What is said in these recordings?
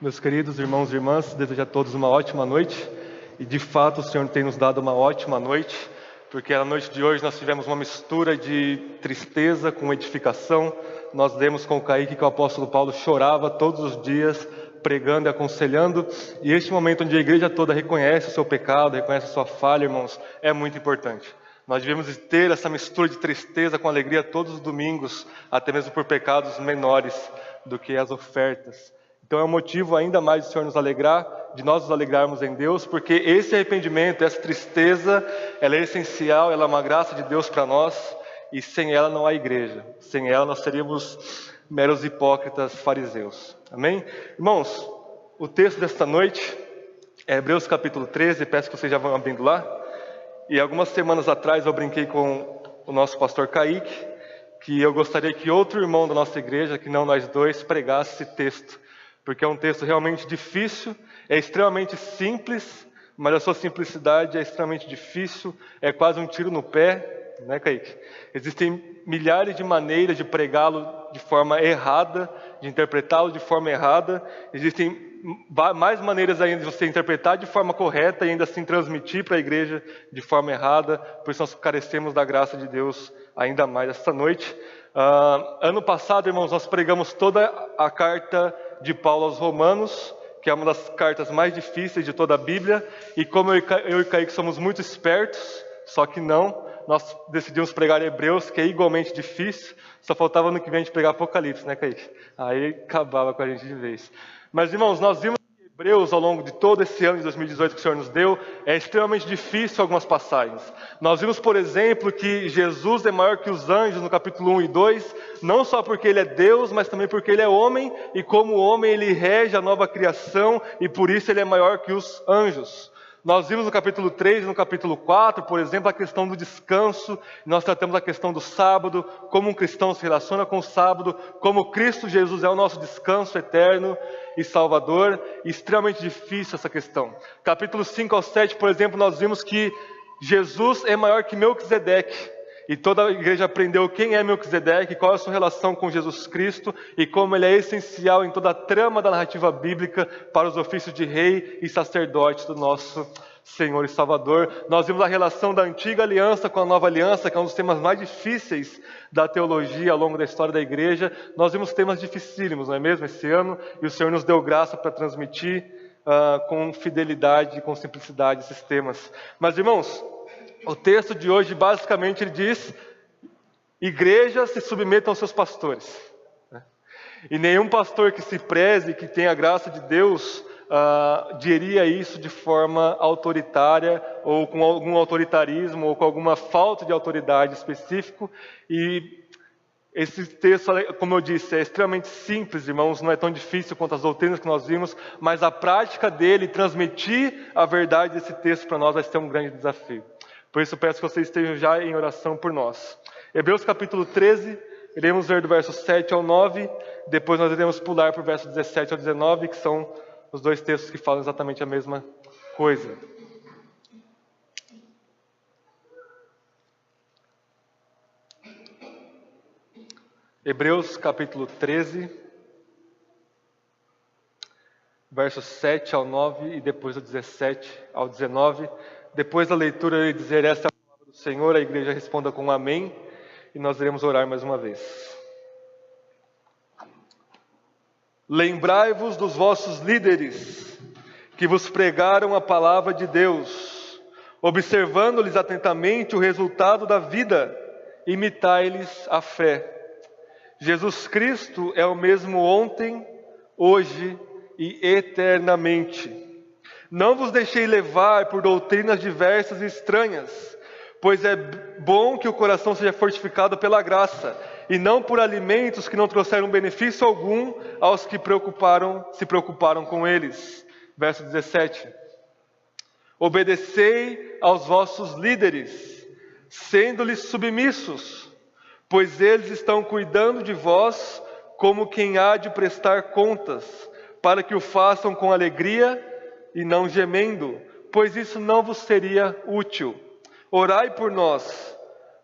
Meus queridos irmãos e irmãs, desejo a todos uma ótima noite. E de fato o Senhor tem nos dado uma ótima noite, porque na noite de hoje nós tivemos uma mistura de tristeza com edificação. Nós lemos com o Kaique que o apóstolo Paulo chorava todos os dias, pregando e aconselhando. E este momento onde a igreja toda reconhece o seu pecado, reconhece a sua falha, irmãos, é muito importante. Nós devemos ter essa mistura de tristeza com alegria todos os domingos, até mesmo por pecados menores do que as ofertas. Então é um motivo ainda mais do Senhor nos alegrar, de nós nos alegrarmos em Deus, porque esse arrependimento, essa tristeza, ela é essencial, ela é uma graça de Deus para nós, e sem ela não há igreja. Sem ela nós seríamos meros hipócritas fariseus. Amém? Irmãos, o texto desta noite é Hebreus capítulo 13, peço que vocês já vão abrindo lá. E algumas semanas atrás eu brinquei com o nosso pastor Kaique, que eu gostaria que outro irmão da nossa igreja, que não nós dois, pregasse esse texto. Porque é um texto realmente difícil, é extremamente simples, mas a sua simplicidade é extremamente difícil, é quase um tiro no pé, né, Kaique? Existem milhares de maneiras de pregá-lo de forma errada, de interpretá-lo de forma errada. Existem mais maneiras ainda de você interpretar de forma correta e ainda assim transmitir para a igreja de forma errada. Por isso nós carecemos da graça de Deus ainda mais esta noite. Ano passado, irmãos, nós pregamos toda a carta de Paulo aos Romanos, que é uma das cartas mais difíceis de toda a Bíblia, e como eu e Kaique somos muito espertos, só que não, nós decidimos pregar Hebreus, que é igualmente difícil, só faltava no que vem a gente pregar Apocalipse, né, Kaique? Aí acabava com a gente de vez. Mas, irmãos, nós vimos que Hebreus, ao longo de todo esse ano de 2018 que o Senhor nos deu, é extremamente difícil algumas passagens. Nós vimos, por exemplo, que Jesus é maior que os anjos no capítulo 1 e 2, não só porque Ele é Deus, mas também porque Ele é homem, e como homem Ele rege a nova criação, e por isso Ele é maior que os anjos. Nós vimos no capítulo 3 e no capítulo 4, por exemplo, a questão do descanso. Nós tratamos a questão do sábado, como um cristão se relaciona com o sábado, como Cristo Jesus é o nosso descanso eterno e salvador. E extremamente difícil essa questão. Capítulo 5 ao 7, por exemplo, nós vimos que Jesus é maior que Melquisedeque. E toda a igreja aprendeu quem é Melquisedeque, qual é a sua relação com Jesus Cristo e como ele é essencial em toda a trama da narrativa bíblica para os ofícios de rei e sacerdote do nosso Senhor e Salvador. Nós vimos a relação da antiga aliança com a nova aliança, que é um dos temas mais difíceis da teologia ao longo da história da igreja. Nós vimos temas dificílimos, não é mesmo, esse ano, e o Senhor nos deu graça para transmitir com fidelidade e com simplicidade esses temas. Mas, irmãos, o texto de hoje, basicamente, ele diz: igrejas se submetam aos seus pastores. E nenhum pastor que se preze, que tenha a graça de Deus, diria isso de forma autoritária, ou com algum autoritarismo, ou com alguma falta de autoridade específico. E esse texto, como eu disse, é extremamente simples, irmãos, não é tão difícil quanto as doutrinas que nós vimos, mas a prática dele, transmitir a verdade desse texto para nós, vai ser um grande desafio. Por isso eu peço que vocês estejam já em oração por nós. Hebreus capítulo 13, iremos ler do verso 7 ao 9, depois nós iremos pular para o verso 17 ao 19, que são os dois textos que falam exatamente a mesma coisa. Hebreus capítulo 13, versos 7 ao 9 e depois do 17 ao 19. Depois da leitura eu irei dizer: esta é a palavra do Senhor, a igreja responda com amém, e nós iremos orar mais uma vez. Lembrai-vos dos vossos líderes, que vos pregaram a palavra de Deus, observando-lhes atentamente o resultado da vida, imitai-lhes a fé. Jesus Cristo é o mesmo ontem, hoje e eternamente. Não vos deixei levar por doutrinas diversas e estranhas, pois é bom que o coração seja fortificado pela graça, e não por alimentos que não trouxeram benefício algum aos que se preocuparam com eles. Verso 17. Obedecei aos vossos líderes, sendo-lhes submissos, pois eles estão cuidando de vós como quem há de prestar contas, para que o façam com alegria e não gemendo, pois isso não vos seria útil. Orai por nós,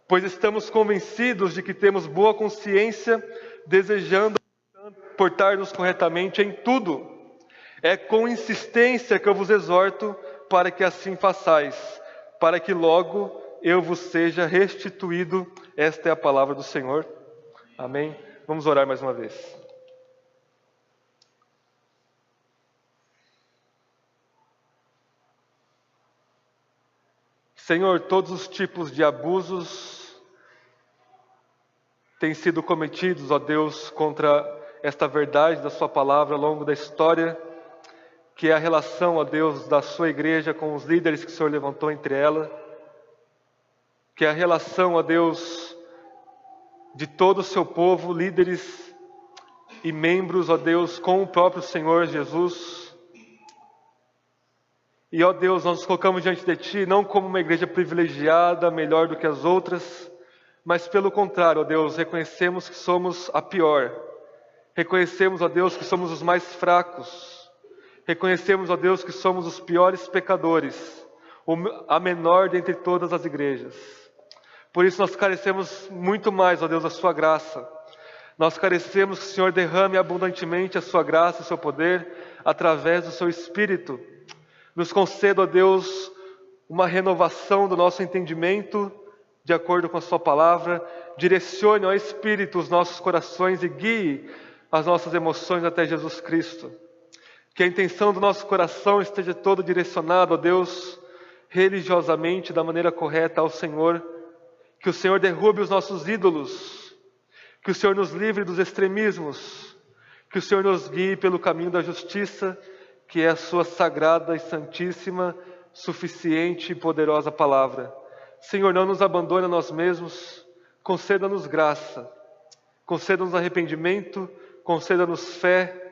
pois estamos convencidos de que temos boa consciência, desejando portar-nos corretamente em tudo. É com insistência que eu vos exorto para que assim façais, para que logo eu vos seja restituído. Esta é a palavra do Senhor. Amém? Vamos orar mais uma vez. Senhor, todos os tipos de abusos têm sido cometidos, ó Deus, contra esta verdade da sua palavra ao longo da história, que é a relação, ó Deus, da sua igreja com os líderes que o Senhor levantou entre ela, que é a relação, ó Deus, de todo o seu povo, líderes e membros, ó Deus, com o próprio Senhor Jesus. E, ó Deus, nós nos colocamos diante de Ti, não como uma igreja privilegiada, melhor do que as outras, mas pelo contrário, ó Deus, reconhecemos que somos a pior. Reconhecemos, ó Deus, que somos os mais fracos. Reconhecemos, ó Deus, que somos os piores pecadores, a menor dentre todas as igrejas. Por isso nós carecemos muito mais, ó Deus, da sua graça. Nós carecemos que o Senhor derrame abundantemente a sua graça e o seu poder através do seu Espírito. Nos conceda, ó Deus, uma renovação do nosso entendimento de acordo com a sua palavra. Direcione, ó Espírito, os nossos corações e guie as nossas emoções até Jesus Cristo. Que a intenção do nosso coração esteja toda direcionada, ó Deus, religiosamente, da maneira correta ao Senhor. Que o Senhor derrube os nossos ídolos. Que o Senhor nos livre dos extremismos. Que o Senhor nos guie pelo caminho da justiça, que é a sua sagrada e santíssima, suficiente e poderosa palavra. Senhor, não nos abandone a nós mesmos. Conceda-nos graça. Conceda-nos arrependimento. Conceda-nos fé.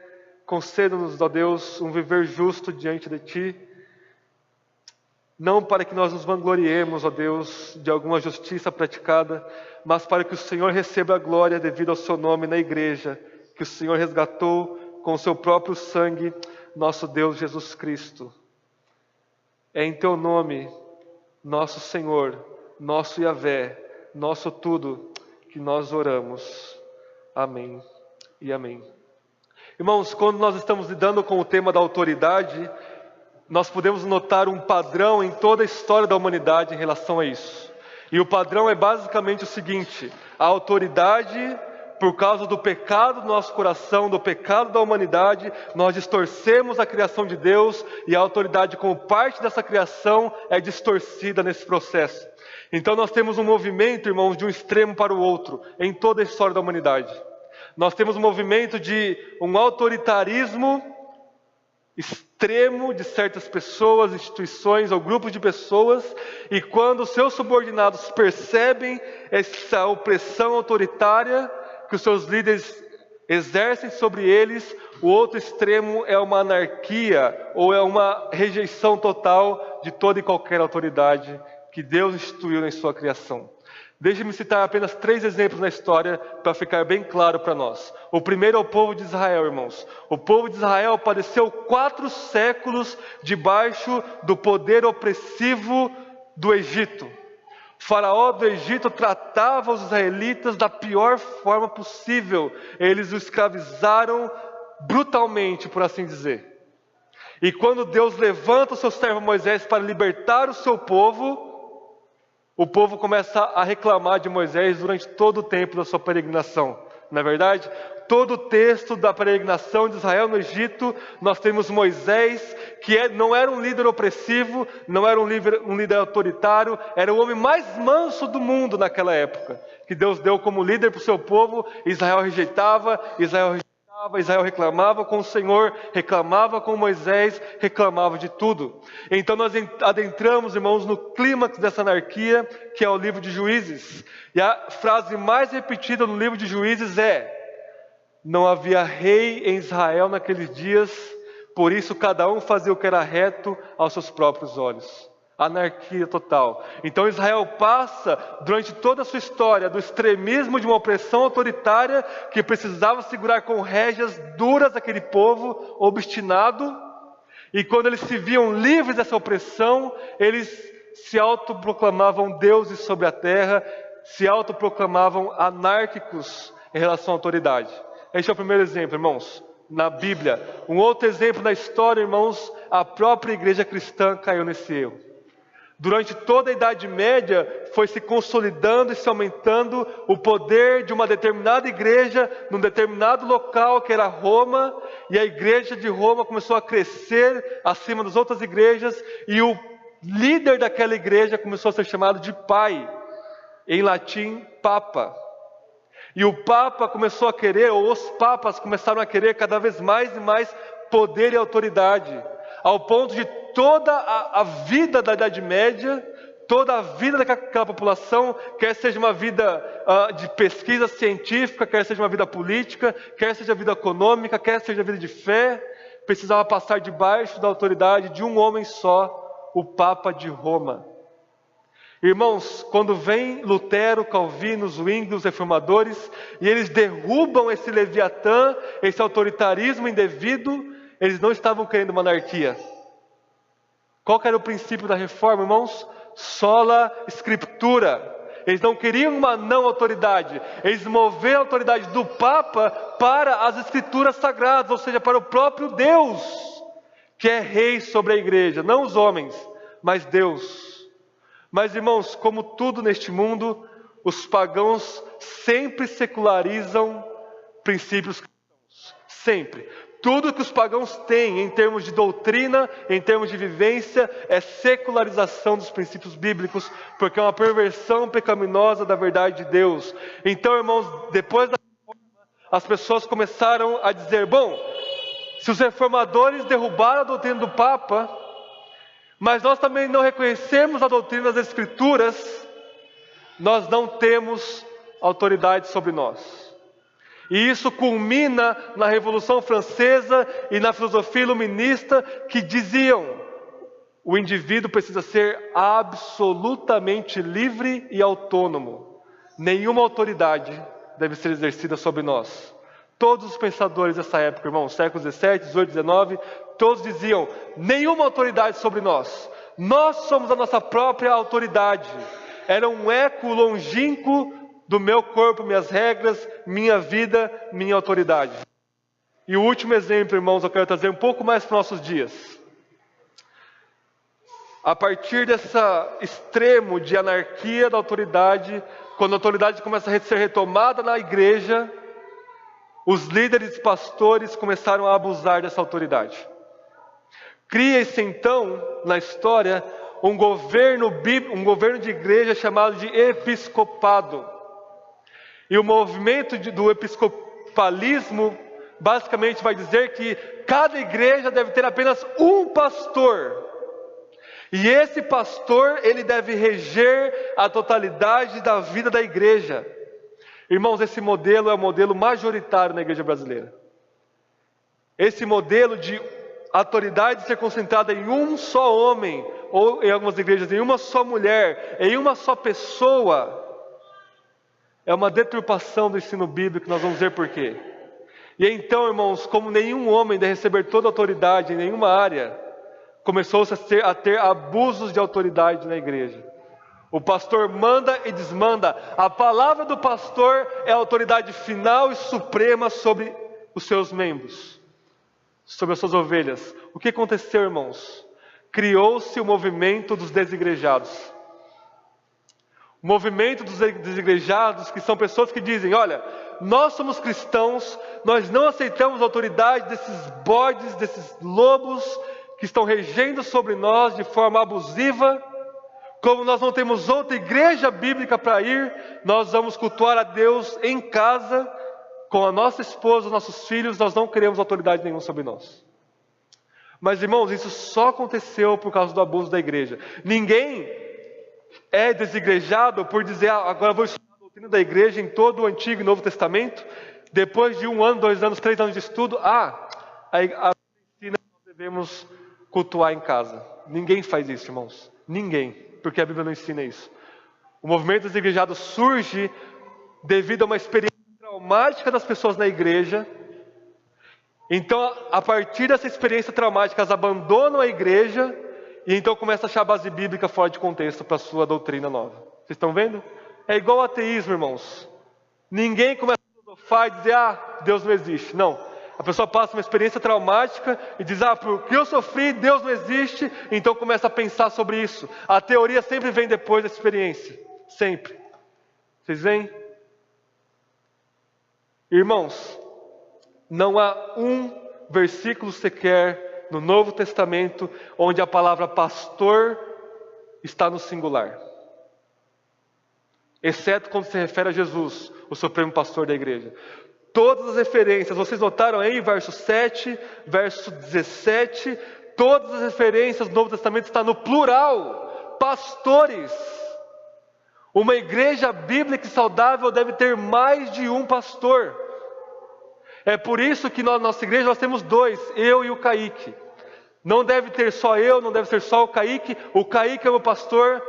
Conceda-nos, ó Deus, um viver justo diante de Ti. Não para que nós nos vangloriemos, ó Deus, de alguma justiça praticada, mas para que o Senhor receba a glória devido ao Seu nome na igreja, que o Senhor resgatou com o Seu próprio sangue, nosso Deus Jesus Cristo. É em Teu nome, nosso Senhor, nosso Yahvé, nosso tudo, que nós oramos. Amém e amém. Irmãos, quando nós estamos lidando com o tema da autoridade, nós podemos notar um padrão em toda a história da humanidade em relação a isso. E o padrão é basicamente o seguinte: a autoridade, por causa do pecado do nosso coração, do pecado da humanidade, nós distorcemos a criação de Deus, e a autoridade como parte dessa criação é distorcida nesse processo. Então nós temos um movimento, irmãos, de um extremo para o outro, em toda a história da humanidade. Nós temos um movimento de um autoritarismo extremo de certas pessoas, instituições ou grupos de pessoas, e quando seus subordinados percebem essa opressão autoritária que os seus líderes exercem sobre eles, o outro extremo é uma anarquia ou é uma rejeição total de toda e qualquer autoridade que Deus instituiu em sua criação. Deixe-me citar apenas 3 exemplos na história para ficar bem claro para nós. O primeiro é o povo de Israel, irmãos. O povo de Israel padeceu 4 séculos debaixo do poder opressivo do Egito. O faraó do Egito tratava os israelitas da pior forma possível. Eles os escravizaram brutalmente, por assim dizer. E quando Deus levanta o seu servo Moisés para libertar o seu povo, o povo começa a reclamar de Moisés durante todo o tempo da sua peregrinação. Não é verdade? Todo o texto da peregrinação de Israel no Egito, nós temos Moisés, que não era um líder opressivo, não era um líder autoritário, era o homem mais manso do mundo naquela época, que Deus deu como líder para o seu povo. Israel rejeitava, Israel reclamava com o Senhor, reclamava com Moisés, reclamava de tudo. Então nós adentramos, irmãos, no clímax dessa anarquia, que é o livro de Juízes. E a frase mais repetida no livro de Juízes é: não havia rei em Israel naqueles dias, por isso cada um fazia o que era reto aos seus próprios olhos. Anarquia total. Então Israel passa, durante toda a sua história, do extremismo de uma opressão autoritária que precisava segurar com rédeas duras aquele povo obstinado, e quando eles se viam livres dessa opressão, eles se autoproclamavam deuses sobre a terra, se autoproclamavam anárquicos em relação à autoridade. Este é o primeiro exemplo, irmãos. na Bíblia. Um outro exemplo na história, irmãos, a própria igreja cristã caiu nesse erro. Durante toda a Idade Média, foi se consolidando e se aumentando o poder de uma determinada igreja, num determinado local, que era Roma, e a igreja de Roma começou a crescer acima das outras igrejas, e o líder daquela igreja começou a ser chamado de pai, em latim, papa. E o papa começou a querer, ou os papas começaram a querer cada vez mais e mais poder e autoridade, ao ponto de toda a vida da Idade Média, toda a vida daquela população, quer seja uma vida de pesquisa científica, quer seja uma vida política, quer seja vida econômica, quer seja vida de fé, precisava passar debaixo da autoridade de um homem só, o Papa de Roma. Irmãos, quando vem Lutero, Calvino, Zwingli, os reformadores, e eles derrubam esse leviatã, esse autoritarismo indevido, eles não estavam querendo monarquia. Qual que era o princípio da reforma, irmãos? Sola Scriptura. Eles não queriam uma não autoridade. Eles moveram a autoridade do Papa para as Escrituras Sagradas, ou seja, para o próprio Deus, que é rei sobre a igreja. Não os homens, mas Deus. Mas, irmãos, como tudo neste mundo, os pagãos sempre secularizam princípios cristãos. Sempre. Tudo que os pagãos têm em termos de doutrina, em termos de vivência, é secularização dos princípios bíblicos, porque é uma perversão pecaminosa da verdade de Deus. Então, irmãos, depois da reforma, as pessoas começaram a dizer, bom, se os reformadores derrubaram a doutrina do Papa, mas nós também não reconhecemos a doutrina das Escrituras, nós não temos autoridade sobre nós. E isso culmina na Revolução Francesa e na filosofia iluminista, que diziam: o indivíduo precisa ser absolutamente livre e autônomo. Nenhuma autoridade deve ser exercida sobre nós. Todos os pensadores dessa época, irmãos, séculos 17, 18, 19, todos diziam: nenhuma autoridade sobre nós. Nós somos a nossa própria autoridade. Era um eco longínquo do meu corpo, minhas regras, minha vida, minha autoridade. E o último exemplo, irmãos, eu quero trazer um pouco mais para os nossos dias. A partir desse extremo de anarquia da autoridade, quando a autoridade começa a ser retomada na igreja, os líderes pastores começaram a abusar dessa autoridade. Cria-se então, na história, um governo de igreja chamado de episcopado. E o movimento do episcopalismo basicamente vai dizer que cada igreja deve ter apenas um pastor. E esse pastor, ele deve reger a totalidade da vida da igreja. Irmãos, esse modelo é o modelo majoritário na igreja brasileira. Esse modelo de autoridade ser concentrada em um só homem, ou em algumas igrejas em uma só mulher, em uma só pessoa, é uma deturpação do ensino bíblico, nós vamos ver por quê. E então, irmãos, como nenhum homem deve receber toda a autoridade em nenhuma área, começou-se a ter abusos de autoridade na igreja. O pastor manda e desmanda. A palavra do pastor é a autoridade final e suprema sobre os seus membros, sobre as suas ovelhas. O que aconteceu, irmãos? Criou-se o movimento dos desigrejados. O movimento dos desigrejados, que são pessoas que dizem: olha, nós somos cristãos, nós não aceitamos a autoridade desses bodes, desses lobos que estão regendo sobre nós de forma abusiva. Como nós não temos outra igreja bíblica para ir, nós vamos cultuar a Deus em casa, com a nossa esposa, os nossos filhos, nós não queremos autoridade nenhuma sobre nós. Mas, irmãos, isso só aconteceu por causa do abuso da igreja. Ninguém é desigrejado por dizer: agora vou estudar a doutrina da igreja em todo o Antigo e Novo Testamento. Depois de 1 ano, 2 anos, 3 anos de estudo, a ensina que nós devemos cultuar em casa. Ninguém faz isso, irmãos. Ninguém, porque a Bíblia não ensina isso. O movimento desigrejado surge devido a uma experiência traumática das pessoas na igreja. Então, a partir dessa experiência traumática, elas abandonam a igreja e então começam a achar a base bíblica fora de contexto para a sua doutrina nova. Vocês estão vendo? É igual ao ateísmo, irmãos. Ninguém começa a filosofar e dizer: Deus não existe. Não. A pessoa passa uma experiência traumática e diz, porque eu sofri, Deus não existe, então começa a pensar sobre isso. A teoria sempre vem depois da experiência, sempre. Vocês veem? Irmãos, não há um versículo sequer no Novo Testamento onde a palavra pastor está no singular. Exceto quando se refere a Jesus, o supremo pastor da igreja. Todas as referências, vocês notaram aí, verso 7, verso 17, todas as referências do Novo Testamento estão no plural, pastores. Uma igreja bíblica e saudável deve ter mais de um pastor. É por isso que na nossa igreja nós temos dois, eu e o Kaique. Não deve ter só eu, não deve ser só o Kaique é o meu pastor,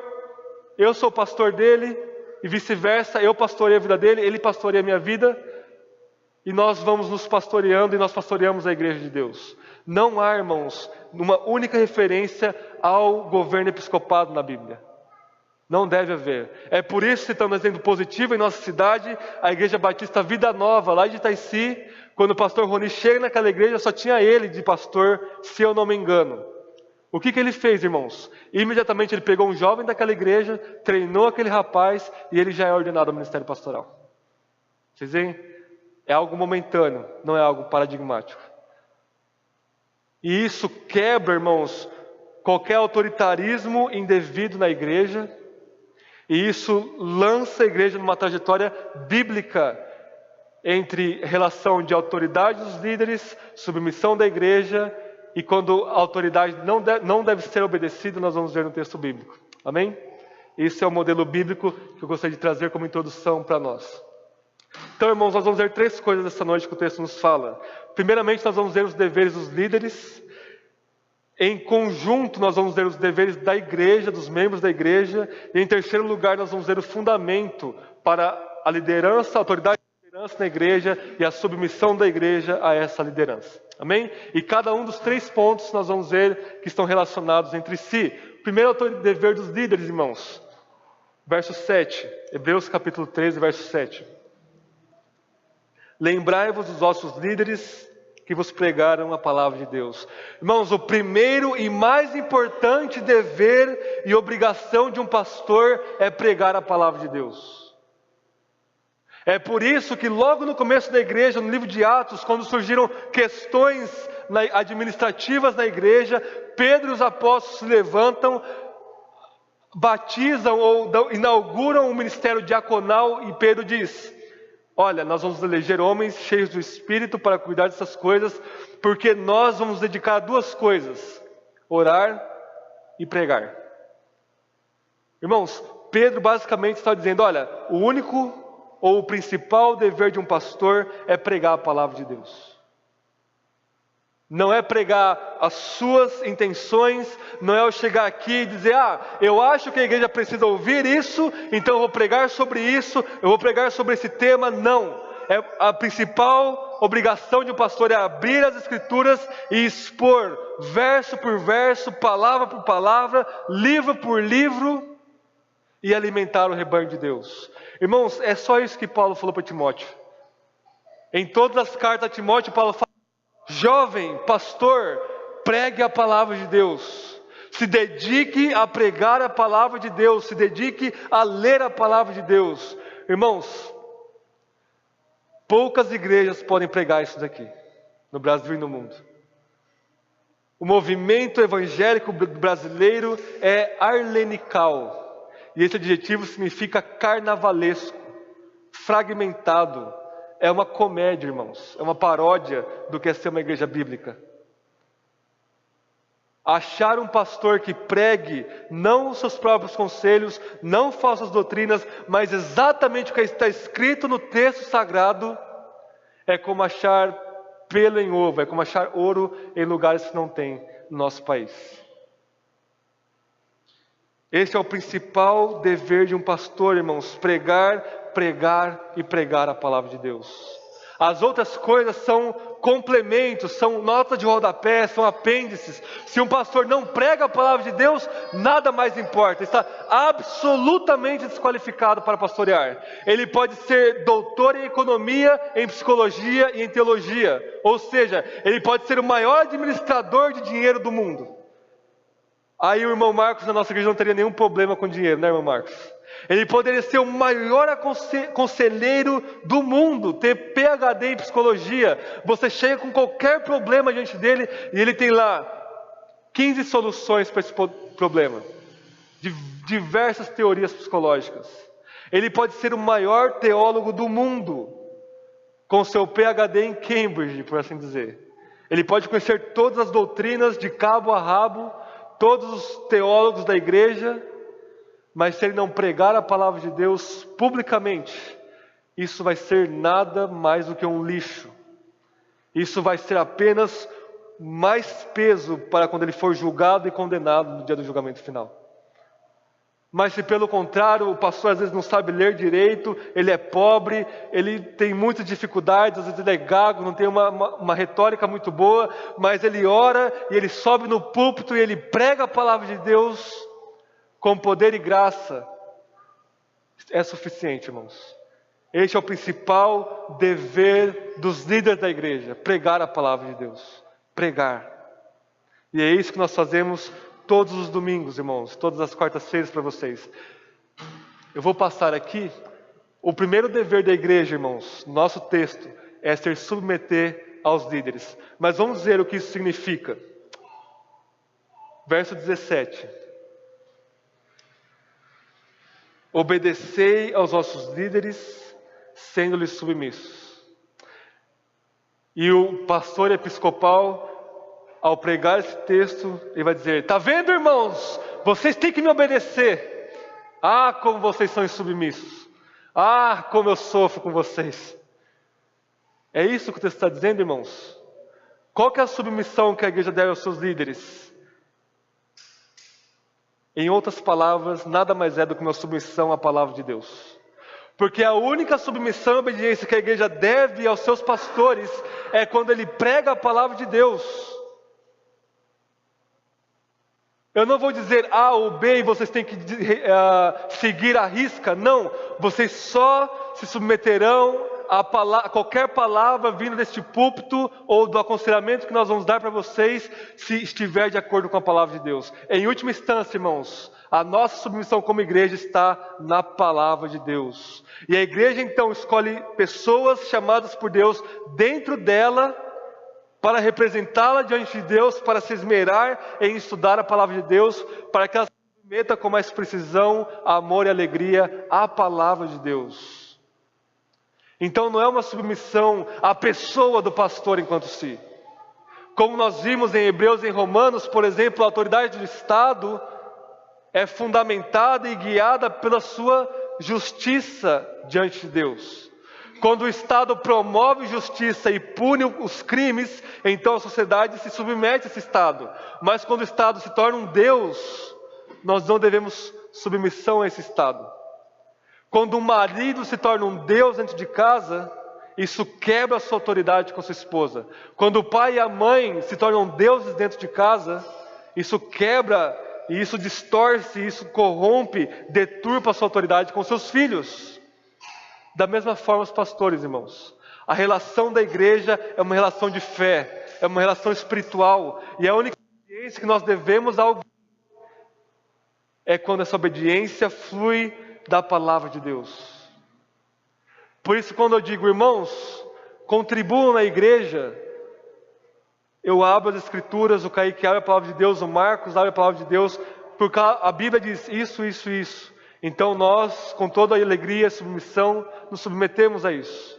eu sou o pastor dele, e vice-versa, eu pastorei a vida dele, ele pastoreia a minha vida, e nós vamos nos pastoreando e nós pastoreamos a igreja de Deus. Não há, irmãos, uma única referência ao governo episcopado na Bíblia. Não deve haver. É por isso que estamos sendo positivo em nossa cidade, a Igreja Batista Vida Nova, lá de Itaici. Quando o pastor Rony chega naquela igreja, só tinha ele de pastor, se eu não me engano. O que ele fez, irmãos? Imediatamente ele pegou um jovem daquela igreja, treinou aquele rapaz e ele já é ordenado ao ministério pastoral. Vocês veem? É algo momentâneo, não é algo paradigmático. E isso quebra, irmãos, qualquer autoritarismo indevido na igreja. E isso lança a igreja numa trajetória bíblica entre relação de autoridade dos líderes, submissão da igreja, e quando a autoridade não deve ser obedecida, nós vamos ver no texto bíblico. Amém? Esse é o modelo bíblico que eu gostaria de trazer como introdução para nós. Então, irmãos, nós vamos ver 3 coisas essa noite que o texto nos fala. Primeiramente, nós vamos ver os deveres dos líderes. Em conjunto, nós vamos ver os deveres da igreja, dos membros da igreja. E em terceiro lugar, nós vamos ver o fundamento para a liderança, a autoridade da liderança na igreja e a submissão da igreja a essa liderança. Amém? E cada um dos 3 pontos nós vamos ver que estão relacionados entre si. Primeiro, o dever dos líderes, irmãos. Verso 7. Hebreus capítulo 13, verso 7. Lembrai-vos dos vossos líderes que vos pregaram a palavra de Deus. Irmãos, o primeiro e mais importante dever e obrigação de um pastor é pregar a palavra de Deus. É por isso que logo no começo da igreja, no livro de Atos, quando surgiram questões administrativas na igreja, Pedro e os apóstolos se levantam, batizam ou inauguram o ministério diaconal e Pedro diz: olha, nós vamos eleger homens cheios do Espírito para cuidar dessas coisas, porque nós vamos dedicar a 2 coisas: orar e pregar. Irmãos, Pedro basicamente está dizendo, olha, o único ou o principal dever de um pastor é pregar a palavra de Deus. Não é pregar as suas intenções, não é eu chegar aqui e dizer, eu acho que a igreja precisa ouvir isso, então eu vou pregar sobre isso, eu vou pregar sobre esse tema. Não, a principal obrigação de um pastor é abrir as escrituras e expor verso por verso, palavra por palavra, livro por livro, e alimentar o rebanho de Deus. Irmãos, é só isso que Paulo falou para Timóteo. Em todas as cartas a Timóteo, Paulo fala: jovem, pastor, pregue a palavra de Deus. Se dedique a pregar a palavra de Deus. Se dedique a ler a palavra de Deus. Irmãos, poucas igrejas podem pregar isso daqui, no Brasil e no mundo. O movimento evangélico brasileiro é arlenical. E esse adjetivo significa carnavalesco, fragmentado. É uma comédia, irmãos. É uma paródia do que é ser uma igreja bíblica. Achar um pastor que pregue não os seus próprios conselhos, não falsas doutrinas, mas exatamente o que está escrito no texto sagrado, é como achar pelo em ovo, é como achar ouro em lugares que não tem no nosso país. Esse é o principal dever de um pastor, irmãos: pregar, pregar e pregar a palavra de Deus. As outras coisas são complementos, são notas de rodapé, são apêndices. Se um pastor não prega a palavra de Deus, nada mais importa, está absolutamente desqualificado para pastorear. Ele pode ser doutor em economia, em psicologia e em teologia, ou seja, ele pode ser o maior administrador de dinheiro do mundo. Aí o irmão Marcos na nossa igreja não teria nenhum problema com dinheiro, né, irmão Marcos? Ele poderia ser o maior conselheiro do mundo, ter PhD em psicologia. Você chega com qualquer problema diante dele e ele tem lá 15 soluções para esse problema, de diversas teorias psicológicas. Ele pode ser o maior teólogo do mundo, com seu PhD em Cambridge, por assim dizer. Ele pode conhecer todas as doutrinas de cabo a rabo, todos os teólogos da igreja, mas se ele não pregar a palavra de Deus publicamente, isso vai ser nada mais do que um lixo. Isso vai ser apenas mais peso para quando ele for julgado e condenado no dia do julgamento final. Mas se pelo contrário, o pastor às vezes não sabe ler direito, ele é pobre, ele tem muitas dificuldades, às vezes ele é gago, não tem uma retórica muito boa, mas ele ora e ele sobe no púlpito e ele prega a palavra de Deus com poder e graça, é suficiente, irmãos. Este é o principal dever dos líderes da igreja, pregar a palavra de Deus, pregar. E é isso que nós fazemos todos os domingos, irmãos, todas as quartas-feiras para vocês. Eu vou passar aqui, o primeiro dever da igreja, irmãos, nosso texto, é se submeter aos líderes. Mas vamos ver o que isso significa. Verso 17. Obedecei aos vossos líderes, sendo-lhes submissos. E o pastor episcopal, ao pregar esse texto, ele vai dizer: está vendo, irmãos? Vocês têm que me obedecer. Ah, como vocês são insubmissos. Ah, como eu sofro com vocês. É isso que o texto está dizendo, irmãos? Qual que é a submissão que a igreja deve aos seus líderes? Em outras palavras, nada mais é do que uma submissão à palavra de Deus. Porque a única submissão e obediência que a igreja deve aos seus pastores é quando ele prega a palavra de Deus. Eu não vou dizer A ou B e vocês têm que seguir à risca. Não, vocês só se submeterão a qualquer palavra vinda deste púlpito ou do aconselhamento que nós vamos dar para vocês, se estiver de acordo com a palavra de Deus. Em última instância, irmãos, a nossa submissão como igreja está na palavra de Deus. E a igreja então escolhe pessoas chamadas por Deus dentro dela, para representá-la diante de Deus, para se esmerar em estudar a palavra de Deus, para que ela se submeta com mais precisão, amor e alegria à palavra de Deus. Então não é uma submissão à pessoa do pastor enquanto si. Como nós vimos em Hebreus e em Romanos, por exemplo, a autoridade do Estado é fundamentada e guiada pela sua justiça diante de Deus. Quando o Estado promove justiça e pune os crimes, então a sociedade se submete a esse Estado. Mas quando o Estado se torna um Deus, nós não devemos submissão a esse Estado. Quando um marido se torna um Deus dentro de casa, isso quebra a sua autoridade com sua esposa. Quando o pai e a mãe se tornam deuses dentro de casa, isso quebra, e isso distorce, isso corrompe, deturpa a sua autoridade com seus filhos. Da mesma forma os pastores, irmãos. A relação da igreja é uma relação de fé, é uma relação espiritual, e a única obediência que nós devemos a alguém é quando essa obediência flui da palavra de Deus. Por isso, quando eu digo, irmãos, contribuam na igreja, eu abro as escrituras, o Kaique abre a palavra de Deus, o Marcos abre a palavra de Deus, porque a Bíblia diz isso, isso, isso. Então nós, com toda a alegria e submissão, nos submetemos a isso.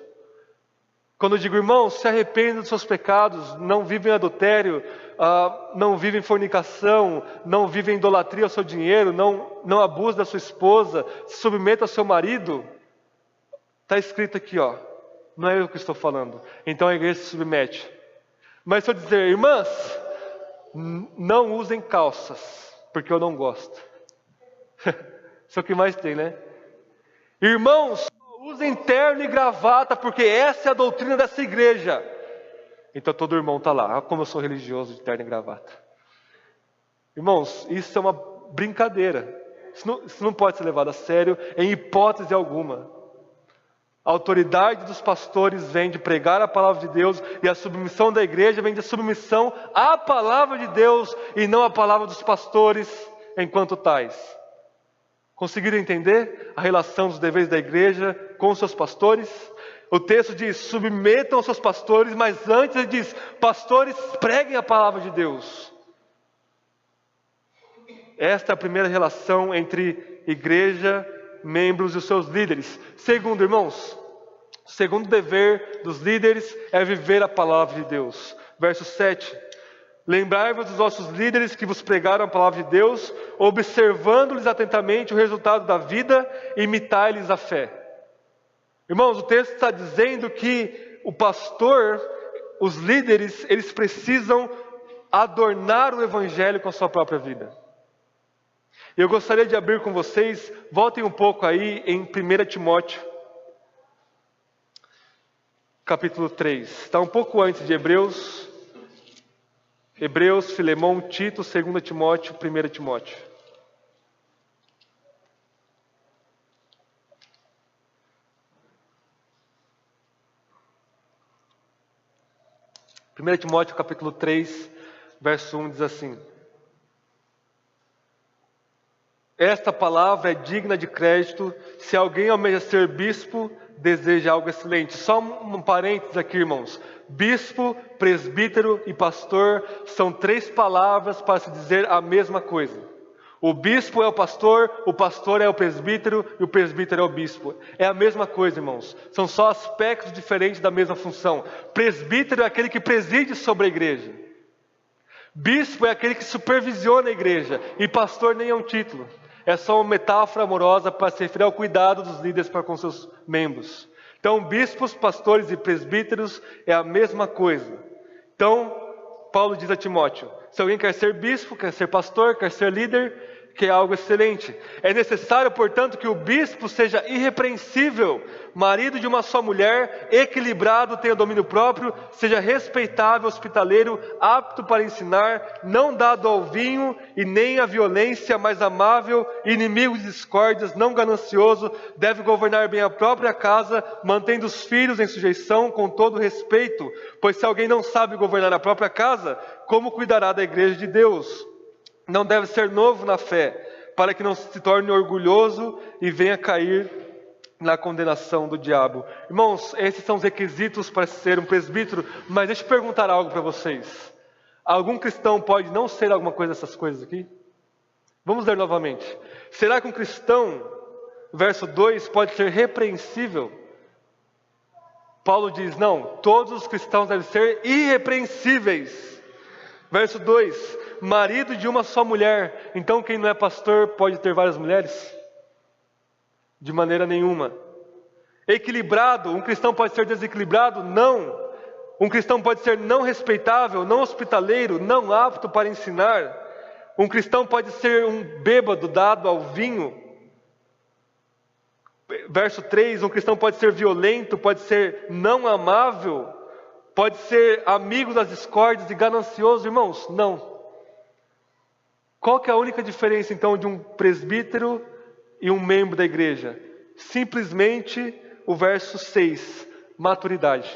Quando eu digo, irmãos, se arrependam dos seus pecados, não vivem adultério, não vivem fornicação, não vivem idolatria ao seu dinheiro, não abuse da sua esposa, se submeta ao seu marido, está escrito aqui, ó, não é eu que estou falando. Então a igreja se submete. Mas se eu dizer, irmãs, não usem calças, porque eu não gosto. Isso é o que mais tem, né? Irmãos, usem terno e gravata, porque essa é a doutrina dessa igreja. Então todo irmão está lá. Ah, como eu sou religioso de terno e gravata. Irmãos, isso é uma brincadeira. Isso não pode ser levado a sério em hipótese alguma. A autoridade dos pastores vem de pregar a palavra de Deus, e a submissão da igreja vem de submissão à palavra de Deus e não à palavra dos pastores enquanto tais. Conseguiram entender a relação dos deveres da igreja com os seus pastores? O texto diz: submetam aos seus pastores, mas antes ele diz: pastores, preguem a palavra de Deus. Esta é a primeira relação entre igreja, membros e os seus líderes. Segundo, irmãos, o segundo dever dos líderes é viver a palavra de Deus. Verso 7. Lembrai-vos dos vossos líderes que vos pregaram a palavra de Deus, observando-lhes atentamente o resultado da vida, e imitai-lhes a fé. Irmãos, o texto está dizendo que o pastor, os líderes, eles precisam adornar o evangelho com a sua própria vida. Eu gostaria de abrir com vocês, voltem um pouco aí em 1 Timóteo, capítulo 3. Está um pouco antes de Hebreus, Filemão, Tito, 2 Timóteo, 1 Timóteo. Primeira Timóteo, capítulo 3, verso 1 diz assim: esta palavra é digna de crédito, se alguém almeja ser bispo, deseja algo excelente. Só um parênteses aqui, irmãos. Bispo, presbítero e pastor são 3 palavras para se dizer a mesma coisa. O bispo é o pastor é o presbítero e o presbítero é o bispo. É a mesma coisa, irmãos. São só aspectos diferentes da mesma função. Presbítero é aquele que preside sobre a igreja. Bispo é aquele que supervisiona a igreja. E pastor nem é um título. É só uma metáfora amorosa para se referir ao cuidado dos líderes para com seus membros. Então, bispos, pastores e presbíteros é a mesma coisa. Então, Paulo diz a Timóteo: se alguém quer ser bispo, quer ser pastor, quer ser líder, que é algo excelente. É necessário, portanto, que o bispo seja irrepreensível, marido de uma só mulher, equilibrado, tenha domínio próprio, seja respeitável, hospitaleiro, apto para ensinar, não dado ao vinho e nem à violência, mas amável, inimigo de discórdias, não ganancioso, deve governar bem a própria casa, mantendo os filhos em sujeição com todo respeito, pois se alguém não sabe governar a própria casa, como cuidará da igreja de Deus? Não deve ser novo na fé, para que não se torne orgulhoso e venha cair na condenação do diabo. Irmãos, esses são os requisitos para ser um presbítero, mas deixa eu perguntar algo para vocês. Algum cristão pode não ser alguma coisa dessas coisas aqui? Vamos ler novamente. Será que um cristão, verso 2, pode ser repreensível? Paulo diz: não, todos os cristãos devem ser irrepreensíveis. Verso 2, marido de uma só mulher. Então quem não é pastor pode ter várias mulheres? De maneira nenhuma. Equilibrado, um cristão pode ser desequilibrado? Não. Um cristão pode ser não respeitável, não hospitaleiro, não apto para ensinar. Um cristão pode ser um bêbado dado ao vinho. Verso 3, um cristão pode ser violento, pode ser não amável, pode ser amigo das discórdias e ganancioso. Irmãos, não. Qual que é a única diferença então de um presbítero e um membro da igreja? Simplesmente o verso 6, maturidade.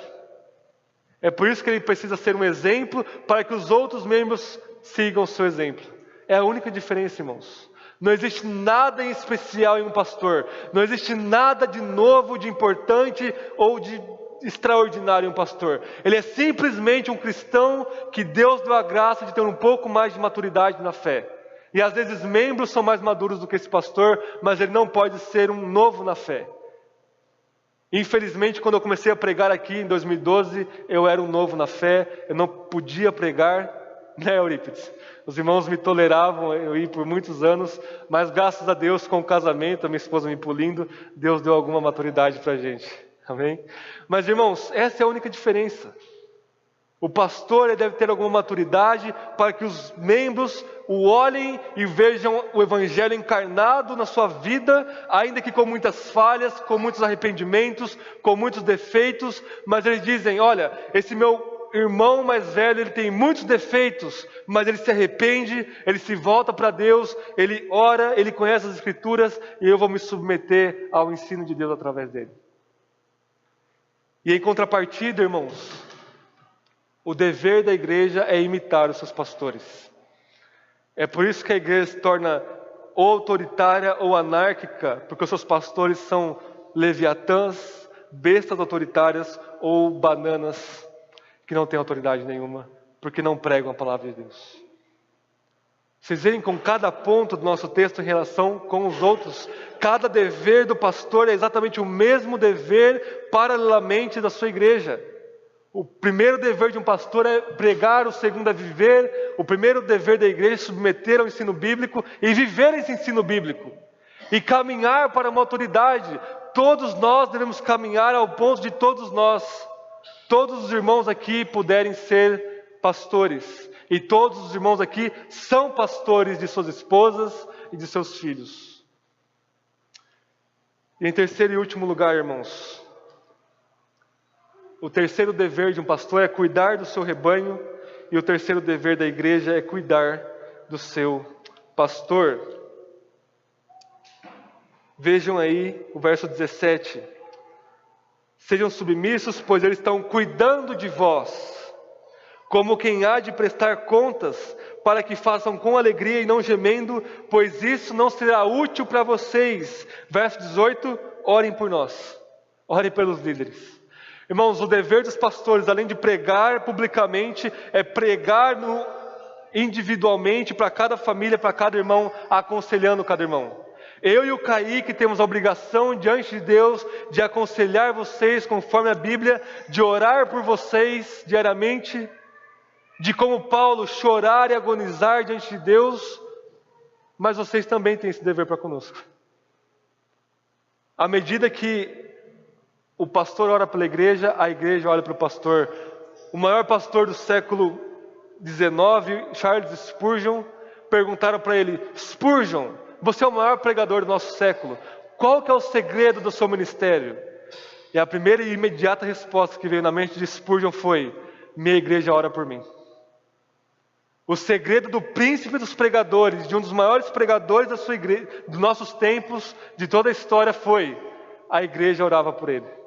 É por isso que ele precisa ser um exemplo para que os outros membros sigam o seu exemplo. É a única diferença, irmãos. Não existe nada em especial em um pastor. Não existe nada de novo, de importante ou de extraordinário em um pastor. Ele é simplesmente um cristão que Deus deu a graça de ter um pouco mais de maturidade na fé. E às vezes membros são mais maduros do que esse pastor, mas ele não pode ser um novo na fé. Infelizmente, quando eu comecei a pregar aqui em 2012, eu era um novo na fé, eu não podia pregar, né, Eurípides? Os irmãos me toleravam, eu ia por muitos anos, mas graças a Deus, com o casamento, a minha esposa me pulindo, Deus deu alguma maturidade para a gente. Amém? Mas irmãos, essa é a única diferença. O pastor ele deve ter alguma maturidade para que os membros o olhem e vejam o evangelho encarnado na sua vida, ainda que com muitas falhas, com muitos arrependimentos, com muitos defeitos, mas eles dizem: olha, esse meu irmão mais velho, ele tem muitos defeitos, mas ele se arrepende, ele se volta para Deus, ele ora, ele conhece as Escrituras, e eu vou me submeter ao ensino de Deus através dele. E em contrapartida, irmãos, o dever da igreja é imitar os seus pastores. É por isso que a igreja se torna ou autoritária ou anárquica, porque os seus pastores são leviatãs, bestas autoritárias ou bananas que não têm autoridade nenhuma, porque não pregam a palavra de Deus. Vocês veem com cada ponto do nosso texto em relação com os outros, cada dever do pastor é exatamente o mesmo dever paralelamente da sua igreja. O primeiro dever de um pastor é pregar, o segundo é viver, o primeiro dever da igreja é submeter ao ensino bíblico e viver esse ensino bíblico. E caminhar para uma autoridade. Todos nós devemos caminhar ao ponto de todos os irmãos aqui puderem ser pastores. E todos os irmãos aqui são pastores de suas esposas e de seus filhos. E em terceiro e último lugar, irmãos, o terceiro dever de um pastor é cuidar do seu rebanho, e o terceiro dever da igreja é cuidar do seu pastor. Vejam aí o verso 17. Sejam submissos, pois eles estão cuidando de vós, como quem há de prestar contas, para que façam com alegria e não gemendo, pois isso não será útil para vocês. Verso 18, orem por nós, orem pelos líderes. Irmãos, o dever dos pastores, além de pregar publicamente, é pregar individualmente para cada família, para cada irmão, aconselhando cada irmão. Eu e o Kaique temos a obrigação diante de Deus de aconselhar vocês conforme a Bíblia, de orar por vocês diariamente, de como Paulo chorar e agonizar diante de Deus, mas vocês também têm esse dever para conosco. À medida que o pastor ora pela igreja, a igreja olha para o pastor. O maior pastor do século XIX, Charles Spurgeon, perguntaram para ele: Spurgeon, você é o maior pregador do nosso século, qual que é o segredo do seu ministério? E a primeira e imediata resposta que veio na mente de Spurgeon foi: minha igreja ora por mim. O segredo do príncipe dos pregadores, de um dos maiores pregadores da sua igreja, dos nossos tempos, de toda a história, foi: a igreja orava por ele.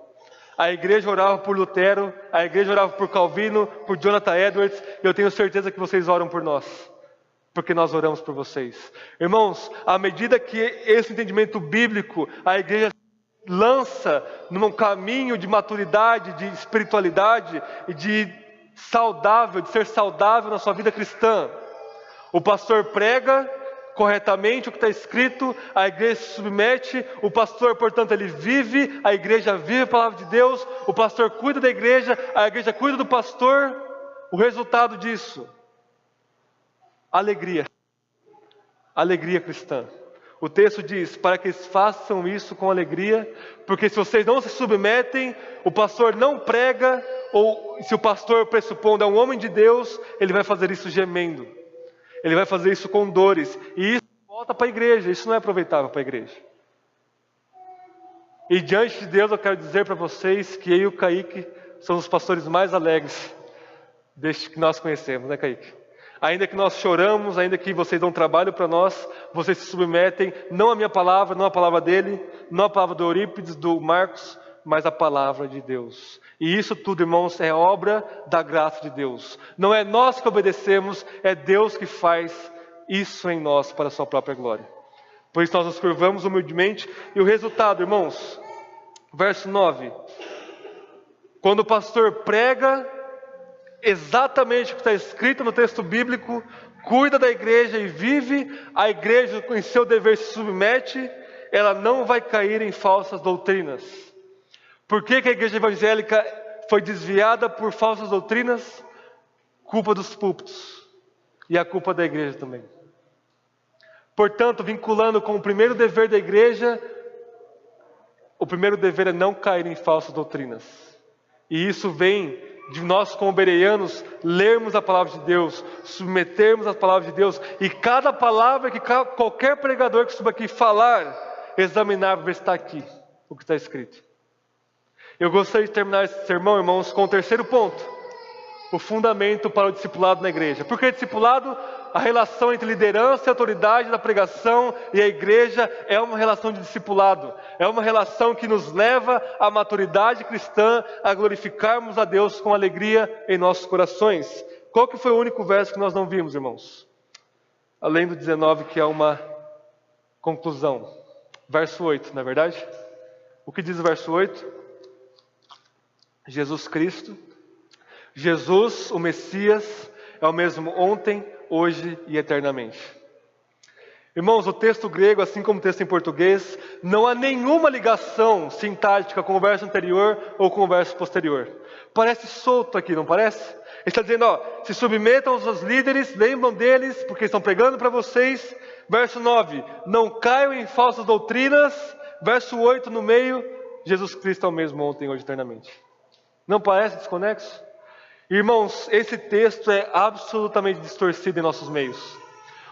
A igreja orava por Lutero, a igreja orava por Calvino, por Jonathan Edwards, e eu tenho certeza que vocês oram por nós, porque nós oramos por vocês. Irmãos, à medida que esse entendimento bíblico, a igreja lança num caminho de maturidade, de espiritualidade e de ser saudável na sua vida cristã, o pastor prega corretamente o que está escrito, a igreja se submete, o pastor, portanto, ele vive, a igreja vive a palavra de Deus, o pastor cuida da igreja, a igreja cuida do pastor. O resultado disso: alegria cristã. O texto diz: para que eles façam isso com alegria, porque se vocês não se submetem, o pastor não prega, ou se o pastor, pressupondo, é um homem de Deus, ele vai fazer isso gemendo. Ele vai fazer isso com dores. E isso volta para a igreja. Isso não é aproveitável para a igreja. E diante de Deus eu quero dizer para vocês que eu e o Kaique somos os pastores mais alegres desde que nós conhecemos, né, Kaique? Ainda que nós choramos, ainda que vocês dão trabalho para nós, vocês se submetem, não a minha palavra, não a palavra dele, não a palavra do Eurípides, do Marcos, mas a palavra de Deus. E isso tudo, irmãos, é obra da graça de Deus. Não é nós que obedecemos, é Deus que faz isso em nós para a sua própria glória. Por isso nós nos curvamos humildemente. E o resultado, irmãos, verso 9. Quando o pastor prega exatamente o que está escrito no texto bíblico, cuida da igreja e vive, a igreja em seu dever se submete, ela não vai cair em falsas doutrinas. Por que a igreja evangélica foi desviada por falsas doutrinas? Culpa dos púlpitos. E a culpa da igreja também. Portanto, vinculando com o primeiro dever da igreja, o primeiro dever é não cair em falsas doutrinas. E isso vem de nós, como bereanos, lermos a palavra de Deus, submetermos a palavra de Deus, e cada palavra que qualquer pregador que suba aqui falar, examinar para ver se está aqui o que está escrito. Eu gostaria de terminar esse sermão, irmãos, com o terceiro ponto. o fundamento para o discipulado na igreja. Porque discipulado, a relação entre liderança e autoridade da pregação e a igreja é uma relação de discipulado. É uma relação que nos leva à maturidade cristã, a glorificarmos a Deus com alegria em nossos corações. Qual que foi o único verso que nós não vimos, irmãos? Além do 19, que é uma conclusão. Verso 8, não é verdade? O que diz o verso 8? Jesus Cristo, Jesus, o Messias, é o mesmo ontem, hoje e eternamente. Irmãos, o texto grego, assim como o texto em português, não há nenhuma ligação sintática com o verso anterior ou com o verso posterior. Parece solto aqui, não parece? Ele está dizendo, se submetam aos líderes, lembram deles, porque estão pregando para vocês. Verso 9, não caiam em falsas doutrinas. Verso 8 no meio, Jesus Cristo é o mesmo ontem, hoje e eternamente. Não parece desconexo? Irmãos, esse texto é absolutamente distorcido em nossos meios.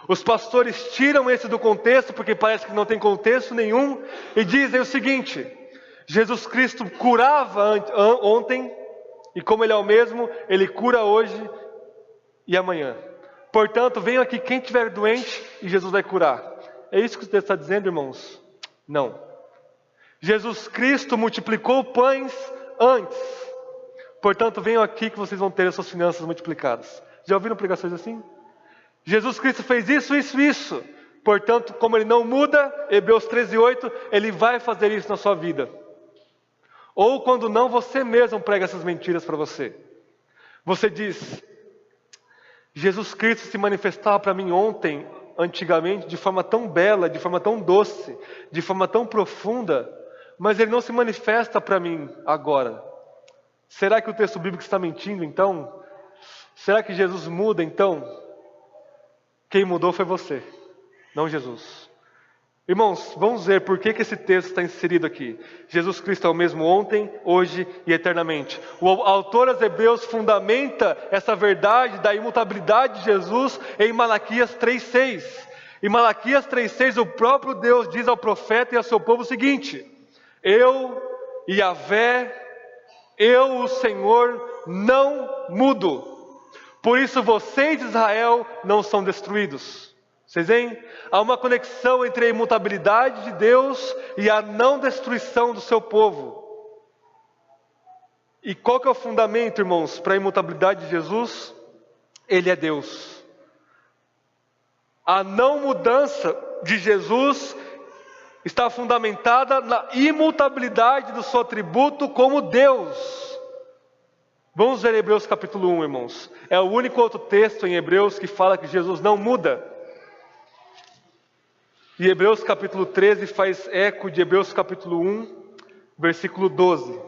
Os pastores tiram esse do contexto, porque parece que não tem contexto nenhum, e dizem o seguinte: Jesus Cristo curava ontem, e como Ele é o mesmo, Ele cura hoje e amanhã. Portanto, venham aqui quem estiver doente e Jesus vai curar. É isso que o texto está dizendo, irmãos? Não. Jesus Cristo multiplicou pães antes. Portanto, venham aqui que vocês vão ter as suas finanças multiplicadas. Já ouviram pregações assim? Jesus Cristo fez isso, isso, isso. Portanto, como Ele não muda, Hebreus 13:8, Ele vai fazer isso na sua vida. Ou quando não, você mesmo prega essas mentiras para você. Você diz, Jesus Cristo se manifestava para mim ontem, antigamente, de forma tão bela, de forma tão doce, de forma tão profunda, mas Ele não se manifesta para mim agora. Será que o texto bíblico está mentindo então? Será que Jesus muda então? Quem mudou foi você, não Jesus. Irmãos, vamos ver por que esse texto está inserido aqui. Jesus Cristo é o mesmo ontem, hoje e eternamente. O autor aos Hebreus fundamenta essa verdade da imutabilidade de Jesus em Malaquias 3:6. Em Malaquias 3:6, o próprio Deus diz ao profeta e ao seu povo o seguinte: eu, Yahvé, eu, o Senhor, não mudo. Por isso vocês, Israel, não são destruídos. Vocês veem? Há uma conexão entre a imutabilidade de Deus e a não destruição do seu povo. E qual que é o fundamento, irmãos, para a imutabilidade de Jesus? Ele é Deus. A não mudança de Jesus está fundamentada na imutabilidade do seu atributo como Deus. Vamos ver Hebreus capítulo 1, irmãos. É o único outro texto em Hebreus que fala que Jesus não muda. E Hebreus capítulo 13 faz eco de Hebreus capítulo 1, versículo 12.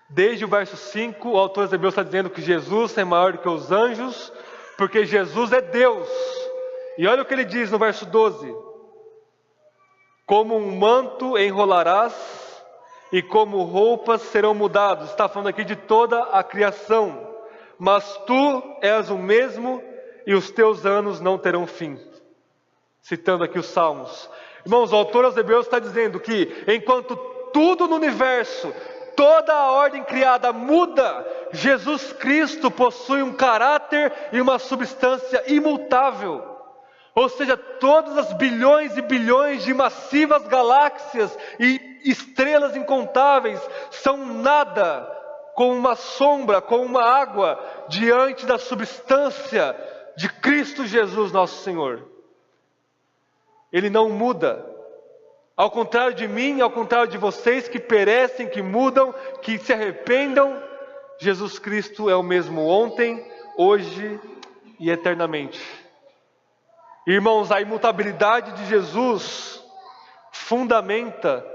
Desde o verso 5, o autor de Hebreus está dizendo que Jesus é maior do que os anjos, porque Jesus é Deus. E olha o que ele diz no verso 12: como um manto enrolarás, e como roupas serão mudados. Está falando aqui de toda a criação. Mas tu és o mesmo, e os teus anos não terão fim. Citando aqui os Salmos. Irmãos, o autor aos Hebreus está dizendo que enquanto tudo no universo, toda a ordem criada muda, Jesus Cristo possui um caráter e uma substância imutável. Ou seja, todas as bilhões e bilhões de massivas galáxias e estrelas incontáveis são nada, com uma sombra, com uma água, diante da substância de Cristo Jesus nosso Senhor. Ele não muda. Ao contrário de mim, ao contrário de vocês que perecem, que mudam, que se arrependam, Jesus Cristo é o mesmo ontem, hoje e eternamente. Irmãos, a imutabilidade de Jesus fundamenta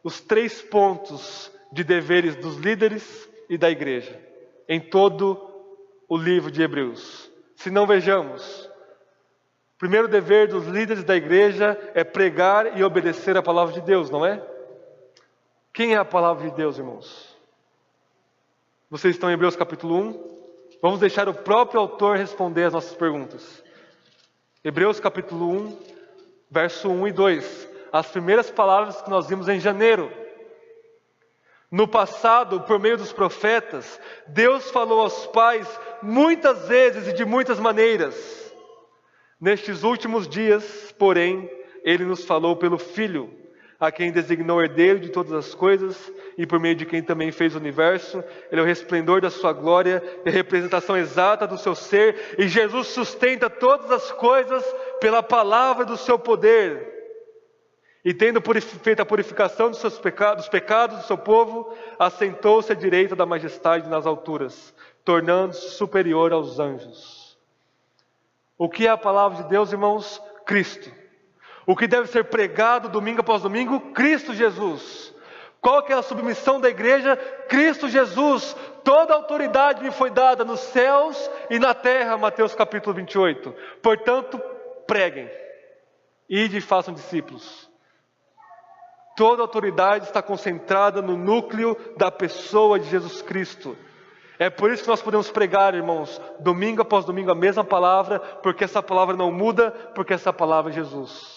os 3 pontos de deveres dos líderes e da igreja, em todo o livro de Hebreus. Se não, vejamos. O primeiro dever dos líderes da igreja é pregar e obedecer a palavra de Deus, não é? Quem é a palavra de Deus, irmãos? Vocês estão em Hebreus capítulo 1? Vamos deixar o próprio autor responder as nossas perguntas. Hebreus capítulo 1, verso 1 e 2. As primeiras palavras que nós vimos em janeiro. No passado, por meio dos profetas, Deus falou aos pais muitas vezes e de muitas maneiras. Nestes últimos dias, porém, Ele nos falou pelo Filho, a quem designou herdeiro de todas as coisas e por meio de quem também fez o universo. Ele é o resplendor da sua glória e a representação exata do seu ser, e Jesus sustenta todas as coisas pela palavra do seu poder. E tendo feito a purificação dos pecados do seu povo, assentou-se à direita da majestade nas alturas, tornando-se superior aos anjos. O que é a palavra de Deus, irmãos? Cristo. O que deve ser pregado domingo após domingo? Cristo Jesus. Qual que é a submissão da igreja? Cristo Jesus. Toda a autoridade me foi dada nos céus e na terra, Mateus capítulo 28. Portanto, preguem. Ide e façam discípulos. Toda a autoridade está concentrada no núcleo da pessoa de Jesus Cristo. É por isso que nós podemos pregar, irmãos, domingo após domingo a mesma palavra, porque essa palavra não muda, porque essa palavra é Jesus.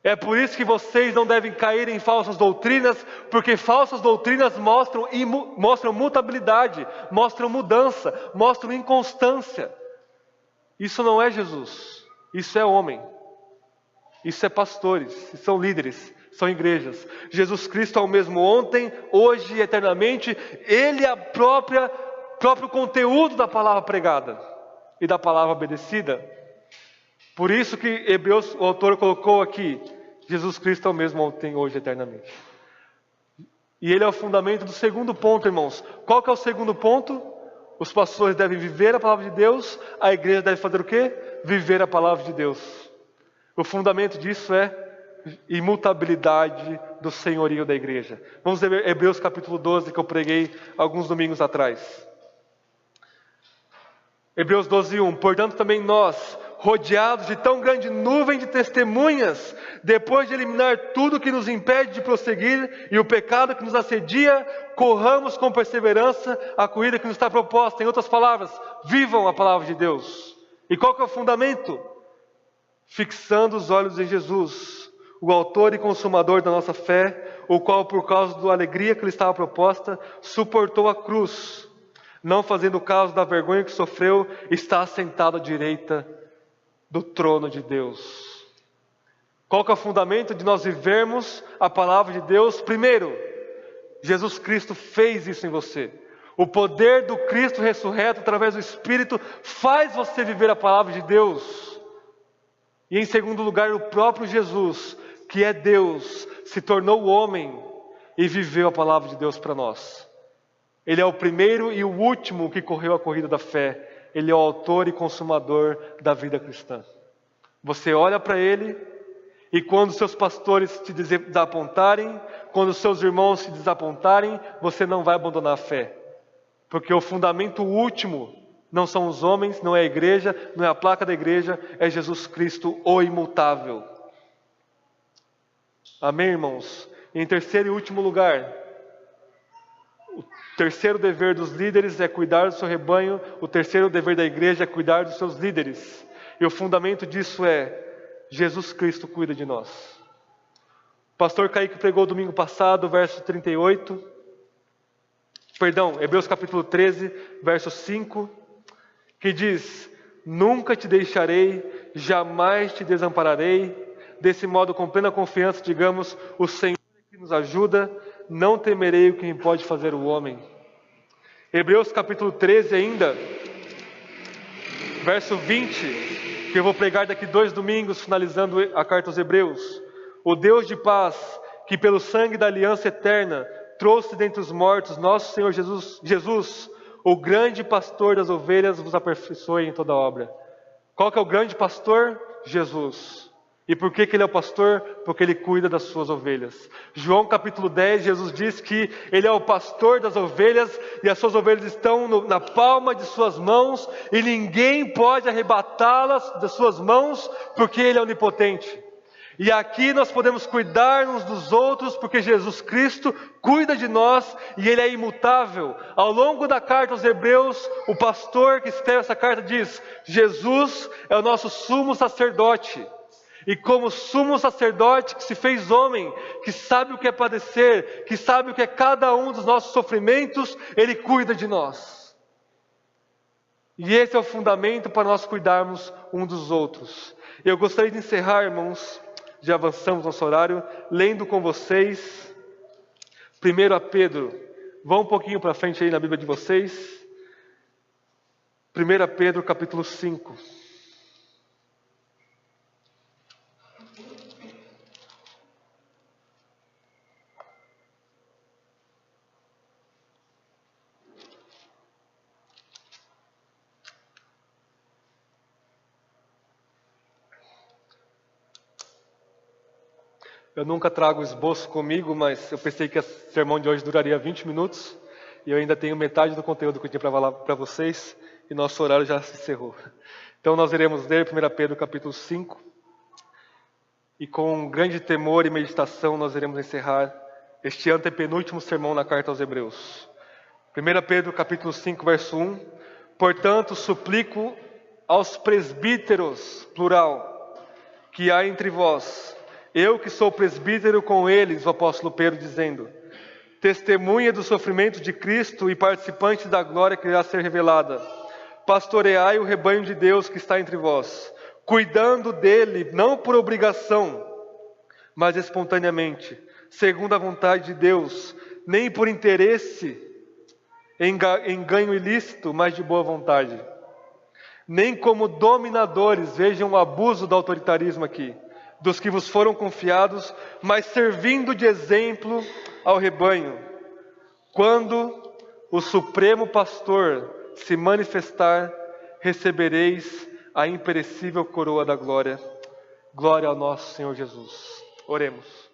É por isso que vocês não devem cair em falsas doutrinas, porque falsas doutrinas mostram mutabilidade, mostram mudança, mostram inconstância. Isso não é Jesus, isso é homem. Isso é pastores, isso são líderes, são igrejas. Jesus Cristo é o mesmo ontem, hoje e eternamente. Ele é o próprio conteúdo da palavra pregada e da palavra obedecida. Por isso que Hebreus, o autor colocou aqui, Jesus Cristo é o mesmo ontem, hoje e eternamente. E ele é o fundamento do segundo ponto, irmãos. Qual que é o segundo ponto? Os pastores devem viver a palavra de Deus, a igreja deve fazer o quê? Viver a palavra de Deus. O fundamento disso é imutabilidade do senhorio da igreja. Vamos ler Hebreus capítulo 12, que eu preguei alguns domingos atrás. Hebreus 12:1. Portanto também nós, rodeados de tão grande nuvem de testemunhas, depois de eliminar tudo que nos impede de prosseguir e o pecado que nos assedia, corramos com perseverança a corrida que nos está proposta. Em outras palavras, vivam a palavra de Deus. E qual que é o fundamento? Fixando os olhos em Jesus, o autor e consumador da nossa fé, o qual, por causa da alegria que lhe estava proposta, suportou a cruz, não fazendo caso da vergonha que sofreu, está assentado à direita do trono de Deus. Qual que é o fundamento de nós vivermos a palavra de Deus? Primeiro, Jesus Cristo fez isso em você. O poder do Cristo ressurreto através do Espírito faz você viver a palavra de Deus. E em segundo lugar, o próprio Jesus, que é Deus, se tornou homem e viveu a palavra de Deus para nós. Ele é o primeiro e o último que correu a corrida da fé. Ele é o autor e consumador da vida cristã. Você olha para Ele, e quando seus pastores te desapontarem, quando seus irmãos se desapontarem, você não vai abandonar a fé. Porque o fundamento último não são os homens, não é a igreja, não é a placa da igreja, é Jesus Cristo, o imutável. Amém, irmãos? E em terceiro e último lugar, o terceiro dever dos líderes é cuidar do seu rebanho, o terceiro dever da igreja é cuidar dos seus líderes. E o fundamento disso é, Jesus Cristo cuida de nós. O pastor Kaique pregou domingo passado, verso 38, Hebreus capítulo 13, verso 5, que diz: nunca te deixarei, jamais te desampararei. Desse modo, com plena confiança, digamos: o Senhor é que nos ajuda, não temerei o que pode fazer o homem. Hebreus capítulo 13 ainda, verso 20, que eu vou pregar daqui 2 domingos, finalizando a carta aos Hebreus. O Deus de paz, que pelo sangue da aliança eterna trouxe dentre os mortos nosso Senhor Jesus, o grande pastor das ovelhas, vos aperfeiçoe em toda obra. Qual que é o grande pastor? Jesus. E por que Ele é o pastor? Porque Ele cuida das suas ovelhas. João capítulo 10, Jesus diz que Ele é o pastor das ovelhas, e as suas ovelhas estão na palma de suas mãos, e ninguém pode arrebatá-las das suas mãos, porque Ele é onipotente. E aqui nós podemos cuidar uns dos outros, porque Jesus Cristo cuida de nós e Ele é imutável. Ao longo da carta aos Hebreus, o pastor que escreve essa carta diz: Jesus é o nosso sumo sacerdote. E como sumo sacerdote que se fez homem, que sabe o que é padecer, que sabe o que é cada um dos nossos sofrimentos, Ele cuida de nós. E esse é o fundamento para nós cuidarmos um dos outros. Eu gostaria de encerrar, irmãos, já avançamos nosso horário, lendo com vocês 1 Pedro. Vão um pouquinho para frente aí na Bíblia de vocês. 1 Pedro capítulo 5. Eu nunca trago esboço comigo, mas eu pensei que o sermão de hoje duraria 20 minutos. E eu ainda tenho metade do conteúdo que eu tinha para falar para vocês. E nosso horário já se encerrou. Então nós iremos ler 1 Pedro capítulo 5. E com grande temor e meditação nós iremos encerrar este antepenúltimo sermão na carta aos Hebreus. 1 Pedro capítulo 5, verso 1. Portanto, suplico aos presbíteros, plural, que há entre vós, eu que sou presbítero com eles, o apóstolo Pedro dizendo, testemunha do sofrimento de Cristo e participante da glória que irá ser revelada. Pastoreai o rebanho de Deus que está entre vós, cuidando dele, não por obrigação, mas espontaneamente, segundo a vontade de Deus, nem por interesse em ganho ilícito, mas de boa vontade. Nem como dominadores, vejam o abuso do autoritarismo aqui, dos que vos foram confiados, mas servindo de exemplo ao rebanho. Quando o Supremo Pastor se manifestar, recebereis a imperecível coroa da glória. Glória ao nosso Senhor Jesus. Oremos.